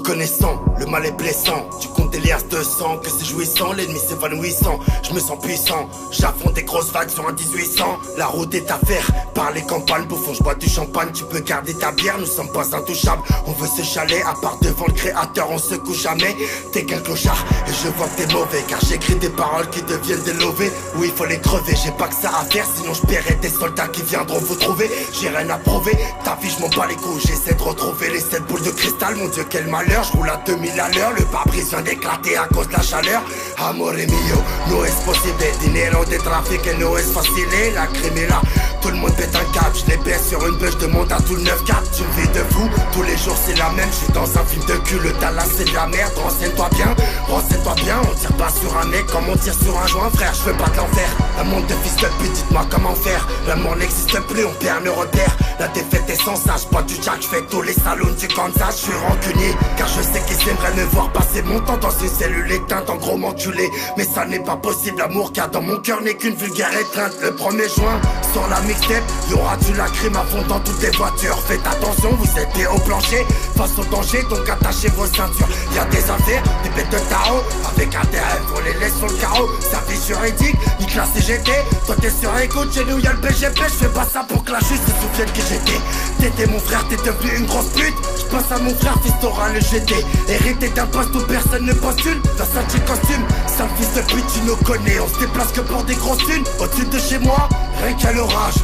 Reconnaissant, le mal est blessant. Tu comptes des liasses de sang, que c'est jouissant, l'ennemi s'évanouissant. Je me sens puissant, j'affronte des grosses vagues sur un 1800. La route est à faire, par les campagnes. Bouffon, je bois du champagne, tu peux garder ta bière. Nous sommes pas intouchables, on veut se chaler. À part devant le créateur, on se couche jamais. T'es qu'un clochard, et je vois que t'es mauvais. Car j'écris des paroles qui deviennent des lovés. Oui, il faut les crever, j'ai pas que ça à faire. Sinon je paierai des soldats qui viendront vous trouver. J'ai rien à prouver, ta vie je m'en bats les couilles. J'essaie de retrouver les 7 boules de cristal. Mon Dieu quel malheur, je roule à 2000 à l'heure. Le pare-brise vient d'éclater à cause de la chaleur. Amore mio, no es possible. Dinero de trafic et no es facile. La crime est là, tout le monde pète un câble. Je les baisse sur une bûche, je demande à tout le 9-4. Tu me vis de fou, tous les jours c'est la même. Je suis dans un film de cul, le Dallas c'est de la merde. Renseigne-toi bien, on tire pas sur un mec comme on tire sur un joint. Frère, je veux pas de l'enfer, un monde de fils de pute, dites-moi comment faire. L'amour n'existe plus, on perd nos repères. La défaite est sans sage, pas du jack, je fais tous les salons du Kansas. Je suis rancunier, car je sais qu'ils aimeraient me voir passer mon temps dans une cellule éteinte, en gros m'enculer. Mais ça n'est pas possible, l'amour qu'il y a dans mon cœur n'est qu'une vulgaire étreinte. Le 1er juin, sur la mixtape, y'aura du lacryme à fond dans toutes les voitures. Faites attention, vous êtes au plancher, face au danger, donc attachez vos ceintures. Y'a des affaires, des bêtes de tarot, avec intérêt, on les laisse sur le carreau. Service juridique, nique la CGT, toi t'es sur écoute, chez nous y'a le BGP. Je fais pas ça pour que la justice se souvienne qui j'étais. T'étais mon frère, t'es devenu une grosse pute. Je passe à mon frère, fils t'auras le GT. Hérité d'un poste où personne ne postule. Dans un petit costume, sale fils de pute, tu nous connais. On se déplace que pour des grosses thunes. Au-dessus de chez moi, rien qu'à l'orage.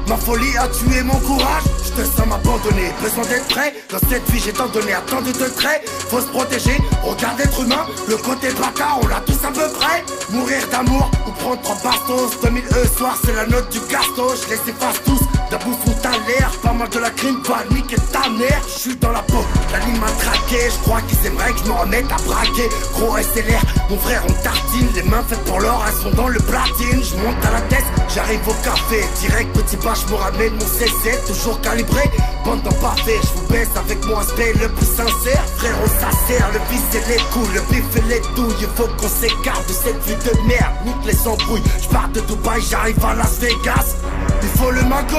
Ma folie a tué mon courage, je te sens m'abandonner. Besoin d'être prêt, dans cette vie j'ai tant donné, attendu de trait. Faut se protéger, regarde être humain. Le côté bâtard, on l'a tous à peu près. Mourir d'amour ou prendre 3 bastos. 2000 soir, c'est la note du gasto. Je les efface tous, d'un bouffon à l'air. Pas mal de la crime, pas niquer ta mère. Je suis dans la peau, la ligne m'a traqué. Je crois qu'ils aimeraient que je me remette à braquer. Gros SLR, mon frère on tartine. Les mains faites pour l'or, elles sont dans le platine. Je monte à la tête, j'arrive au café. Direct petit pas, je me ramène mon CZ, toujours calibré. Bande d'en parfait, je vous baisse avec mon aspect le plus sincère. Frérot ça sert, le vice et les coups, le bif et les douilles. Il faut qu'on s'écarte de cette vie de merde. Nique les embrouilles, je pars de Dubaï, j'arrive à Las Vegas. Il faut le mago,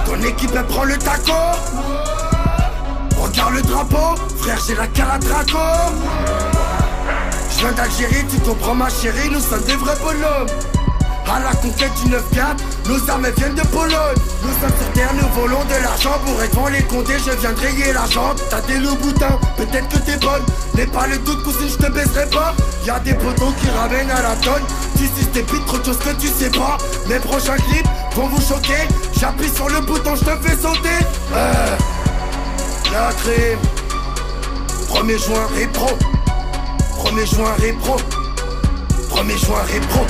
ton équipe elle prend le taco. Regarde le drapeau, frère j'ai la caladraco. Je viens d'Algérie, tu comprends ma chérie, nous sommes des vrais bonhommes. À la conquête du 9-4, nos armes viennent de Pologne. Nous sommes sur terre, nous volons de l'argent. Pour être devant les condés, je viens de rayer la jambe. T'as des loups boutins, peut-être que t'es bonne. N'aie pas le doute, cousine, je te baiserai pas. Y'a des potos qui ramènent à la tonne. Tu suces tes pites, trop de choses que tu sais pas. Mes prochains clips vont vous choquer. J'appuie sur le bouton, je te fais sauter. La crime. 1er juin, rétro. 1er juin, rétro. 1er juin, rétro.